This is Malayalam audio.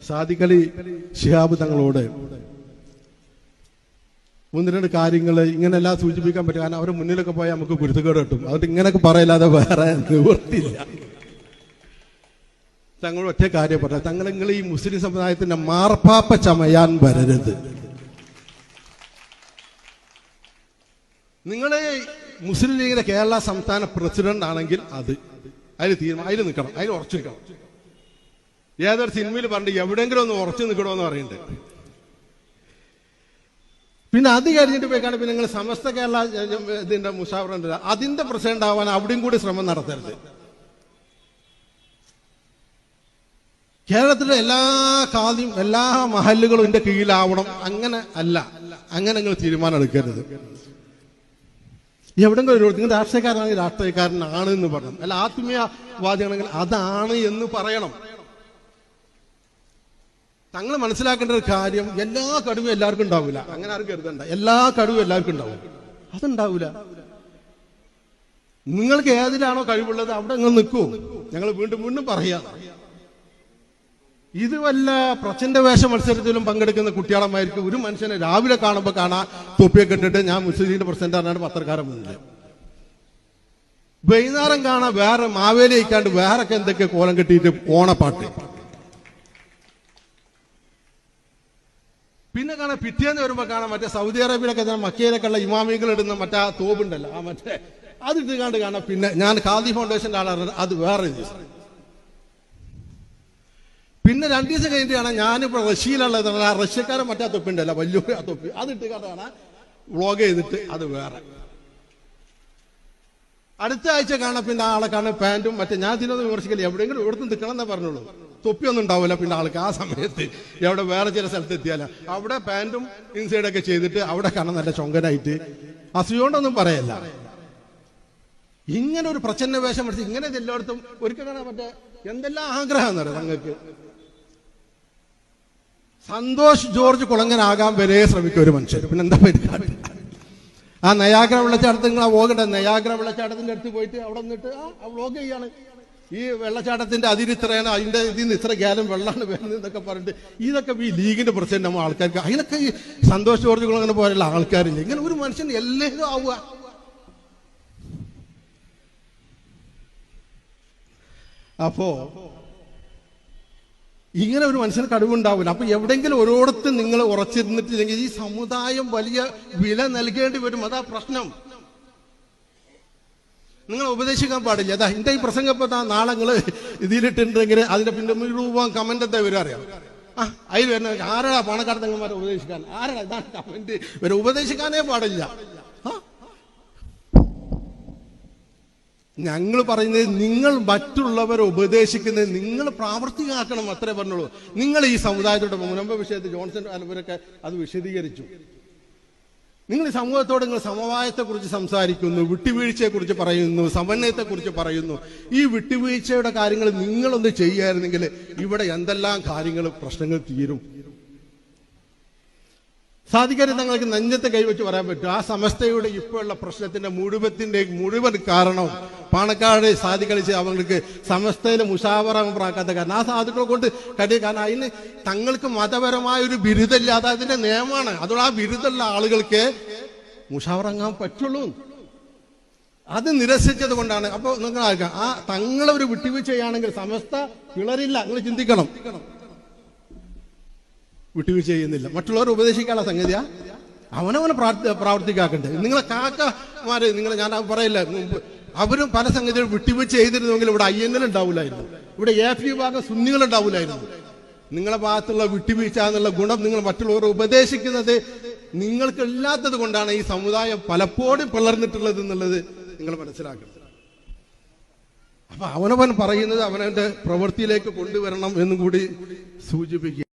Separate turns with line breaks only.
സാദിഖ് അലി ശിഹാബ് തങ്ങളോട് ഒന്ന് രണ്ട് കാര്യങ്ങൾ ഇങ്ങനെല്ലാം സൂചിപ്പിക്കാൻ പറ്റും. കാരണം അവരുടെ മുന്നിലൊക്കെ പോയാൽ നമുക്ക് കുരുത്തക്കേട് കിട്ടും. അതുകൊണ്ട് ഇങ്ങനെയൊക്കെ പറയല്ലാതെ വേറെ നിവൃത്തിയില്ല. തങ്ങൾ ഒറ്റ കാര്യം പറയാം, നിങ്ങൾ ഈ മുസ്ലിം സമുദായത്തിന്റെ മാർപ്പാപ്പ ചമയാൻ വരരുത്. നിങ്ങളെ മുസ്ലിം ലീഗിന്റെ കേരള സംസ്ഥാന പ്രസിഡന്റ് ആണെങ്കിൽ അതിൽ നിൽക്കണം, അതിൽ ഉറച്ചു നിൽക്കണം. ഏതൊരു സിനിമയിൽ പറഞ്ഞിട്ട് എവിടെയെങ്കിലും ഒന്ന് ഉറച്ചു നിൽക്കണമെന്ന് പറയുന്നുണ്ട്. പിന്നെ അത് കഴിഞ്ഞിട്ട് പോയിക്കാണ് പിന്നെ നിങ്ങൾ സമസ്ത കേരള ഇതിന്റെ മുഷാവറ അതിന്റെ പ്രസിഡന്റ് ആവാൻ അവിടെയും കൂടി ശ്രമം നടത്തരുത്. കേരളത്തിലെ എല്ലാ ഖാദിയും എല്ലാ മഹല്ലുകളും ഇതിന്റെ കീഴിലാവണം, അങ്ങനെ അല്ല. അങ്ങനെ നിങ്ങൾ തീരുമാനം എടുക്കരുത്. എവിടെങ്കിലും നിങ്ങൾ രാഷ്ട്രീയക്കാരനാണെങ്കിൽ രാഷ്ട്രീയക്കാരനാണ് എന്ന് പറയണം, അല്ല ആത്മീയവാദിയാണെങ്കിൽ അതാണ് എന്ന് പറയണം. തങ്ങൾ മനസ്സിലാക്കേണ്ട ഒരു കാര്യം, എല്ലാ കഴിവും എല്ലാവർക്കും ഉണ്ടാവില്ല. അങ്ങനെ ആരും കരുതണ്ട. എല്ലാ കഴിവും എല്ലാവർക്കും ഉണ്ടാവും, അതുണ്ടാവില്ല. നിങ്ങൾക്ക് ഏതിലാണോ കഴിവുള്ളത് അവിടെ നിങ്ങൾ നിൽക്കൂ. ഞങ്ങൾ വീണ്ടും വീണ്ടും പറയാം, ഇത് വല്ല പ്രച്ഛന്ന വേഷ മത്സരത്തിലും പങ്കെടുക്കുന്ന കുട്ടികളമായിരിക്കും. ഒരു മനുഷ്യനെ രാവിലെ കാണുമ്പോൾ കാണാൻ തൊപ്പിയൊക്കെ ഇട്ടിട്ട് ഞാൻ മുസ്ലിം ലീഗിന്റെ പ്രസിഡന്റാണ് പത്രക്കാരൻ മുന്നിൽ, വൈകുന്നേരം കാണാൻ വേറെ മാവേലി അയക്കാണ്ട് വേറൊക്കെ എന്തൊക്കെ കോലം കെട്ടിയിട്ട് ഓണപ്പാട്ട്. പിന്നെ കാണാൻ പിറ്റേന്ന് വരുമ്പോ കാണാൻ മറ്റേ സൗദി അറേബ്യയിലൊക്കെ മക്കയിലൊക്കെ ഉള്ള ഇമാമികൾ ഇടുന്ന മറ്റേ തോബുണ്ടല്ലോ, ആ മറ്റേ അതിട്ട് കാണാം. പിന്നെ ഞാൻ ഖാദി ഫൗണ്ടേഷന്റെ ആളാണ്, അത് വേറെ ദിവസം. പിന്നെ 2 ദിവസം കഴിഞ്ഞിട്ട് കാണാൻ ഞാനിപ്പോ റഷ്യയിലുള്ളത് റഷ്യക്കാരൻ മറ്റേ തൊപ്പി ഉണ്ടല്ലോ, വലിയ തൊപ്പി, അതിട്ട് കാണാൻ വ്ളോഗ് ചെയ്തിട്ട് അത് വേറെ. അടുത്ത ആഴ്ച കാണാൻ പിന്നെ ആളെ കാണാൻ പാന്റും മറ്റേ ഞാൻ ഇതിനൊന്നും വിമർശിക്കില്ല, എവിടെയെങ്കിലും ഇവിടുന്ന് നിൽക്കണം എന്നേ പറഞ്ഞോളൂ. തൊപ്പിയൊന്നും ഉണ്ടാവില്ല പിന്നെ ആൾക്ക് ആ സമയത്ത്. എവിടെ വേറെ ചില സ്ഥലത്ത് എത്തിയാല അവിടെ പാന്റും ഇൻസൈഡൊക്കെ ചെയ്തിട്ട് അവിടെ കാണാൻ നല്ല ചൊങ്കനായിട്ട് അസുഖോണ്ടൊന്നും പറയല്ല. ഇങ്ങനെ ഒരു പ്രച്ഛന്ന വേഷം പഠിച്ച് ഇങ്ങനെ എല്ലായിടത്തും ഒരിക്കൽ കാണാൻ മറ്റേ എന്തെല്ലാം ആഗ്രഹം എന്നറിയാം നിങ്ങൾക്ക്. സന്തോഷ് ജോർജ് കുളങ്ങനാകാൻ വരെ ശ്രമിക്കും ഒരു മനുഷ്യർ. പിന്നെ എന്താ പരിപാടി? ആ നയാഗ്ര വെള്ളച്ചാട്ടത്തിൽ നിങ്ങൾ ആ വ്ളോഗ് ഉണ്ട്, നയാഗ്ര വെള്ളച്ചാട്ടത്തിന്റെ അടുത്ത് പോയിട്ട് അവിടെ നിന്നിട്ട് ആ വ്ളോഗ് ചെയ്യാണ്. ഈ വെള്ളച്ചാട്ടത്തിന്റെ അതിരിത്രയാണ്, അതിന്റെ ഇതിന് ഇത്ര ഗ്യാലം വെള്ളമാണ് വരുന്നത് എന്നൊക്കെ പറഞ്ഞിട്ട് ഇതൊക്കെ ഈ ലീഗിന്റെ പ്രസിഡന്റ് നമ്മൾ ആൾക്കാർക്ക്, അതിനൊക്കെ ഈ സന്തോഷ് ജോർജ് കുളങ്ങനെ പോലുള്ള ആൾക്കാരില്ല. ഇങ്ങനെ ഒരു മനുഷ്യൻ എല്ലാവരും ആവുക. അപ്പോ ഇങ്ങനെ ഒരു മനുഷ്യന് കഴിവുണ്ടാവില്ല. അപ്പൊ എവിടെയെങ്കിലും ഓരോടത്ത് നിങ്ങൾ ഉറച്ചിരുന്നിട്ടില്ലെങ്കിൽ ഈ സമുദായം വലിയ വില നൽകേണ്ടി വരും. അതാ പ്രശ്നം. നിങ്ങൾ ഉപദേശിക്കാൻ പാടില്ല. അതാ എന്റെ ഈ പ്രസംഗപ്പോ നാളെ നിങ്ങൾ ഇതിലിട്ടുണ്ടെങ്കിൽ അതിന്റെ പിന്നെ രൂപ കമന്റ് എന്താ വരും അറിയാം. അതിൽ വരുന്ന ആരാടാ പണക്കാരത്തങ്ങന്മാരെ ഉപദേശിക്കാൻ, ആരാടാ ഇതാണ് കമന്റ് വരെ. ഉപദേശിക്കാനേ പാടില്ല. ഞങ്ങൾ പറയുന്നത് നിങ്ങൾ മറ്റുള്ളവരെ ഉപദേശിക്കുന്നത് നിങ്ങൾ പ്രാവർത്തികമാക്കണം, അത്രേ പറഞ്ഞുള്ളൂ. നിങ്ങൾ ഈ സമുദായത്തോടെ മുൻപ് വിഷയത്തിൽ ജോൺസൺ അവരൊക്കെ അത് വിശദീകരിച്ചു. നിങ്ങൾ ഈ സമൂഹത്തോട് നിങ്ങൾ സമവായത്തെക്കുറിച്ച് സംസാരിക്കുന്നു, വിട്ടുവീഴ്ചയെക്കുറിച്ച് പറയുന്നു, സമന്വയത്തെക്കുറിച്ച് പറയുന്നു. ഈ വിട്ടുവീഴ്ചയുടെ കാര്യങ്ങൾ നിങ്ങളൊന്ന് ചെയ്യായിരുന്നെങ്കിൽ ഇവിടെ എന്തെല്ലാം കാര്യങ്ങൾ പ്രശ്നങ്ങൾ തീരും. സാധിക്കാതെ തങ്ങൾക്ക് നെഞ്ചത്തെ കൈവച്ച് പറയാൻ പറ്റും. ആ സമസ്തയുടെ ഇപ്പോഴുള്ള പ്രശ്നത്തിന്റെ മുഴുവൻ കാരണം പാണക്കാട് സാധിക്കളിച്ച് അവർക്ക് സമസ്തയിലെ മുഷാവറാക്കാത്ത കാരണം ആ സാധുക്കളെ കൊണ്ട് കാരണം അതിന് തങ്ങൾക്ക് മതപരമായ ഒരു ബിരുദമില്ല, അത് അതിന്റെ നിയമമാണ്. അതുകൊണ്ട് ആ ബിരുദമുള്ള ആളുകൾക്ക് മുഷാവറങ്ങാൻ പറ്റുള്ളൂ. അത് നിരസിച്ചത് കൊണ്ടാണ്. അപ്പൊ നിങ്ങൾ ആ തങ്ങളൊരു വിട്ടുവീഴ്ചയാണെങ്കിൽ സമസ്ത പിളരില്ല. നിങ്ങൾ ചിന്തിക്കണം. വിട്ടുവീഴ്ച ചെയ്യുന്നില്ല, മറ്റുള്ളവർ ഉപദേശിക്കാനുള്ള സംഗതിയാ. അവനവനെ പ്രാവർത്തിക്കാക്കണ്ടേ. നിങ്ങളെ കാക്കമാര് നിങ്ങൾ ഞാൻ പറയില്ല, അവരും പല സംഗതികളും വിട്ടുവീഴ്ച ചെയ്തിരുന്നെങ്കിൽ ഇവിടെ INL ഉണ്ടാവില്ലായിരുന്നു, ഇവിടെ AF വിഭാഗം സുന്നികൾ ഉണ്ടാവില്ലായിരുന്നു. നിങ്ങളെ ഭാഗത്തുള്ള വിട്ടുവീഴ്ച എന്നുള്ള ഗുണം നിങ്ങൾ മറ്റുള്ളവരെ ഉപദേശിക്കുന്നത് നിങ്ങൾക്ക് ഇല്ലാത്തത് കൊണ്ടാണ് ഈ സമുദായം പലപ്പോഴും പിളർന്നിട്ടുള്ളത് എന്നുള്ളത് നിങ്ങൾ മനസ്സിലാക്കണം. അപ്പൊ അവനവൻ പറയുന്നത് അവനവന്റെ പ്രവൃത്തിയിലേക്ക് കൊണ്ടുവരണം എന്നും കൂടി സൂചിപ്പിക്കുക.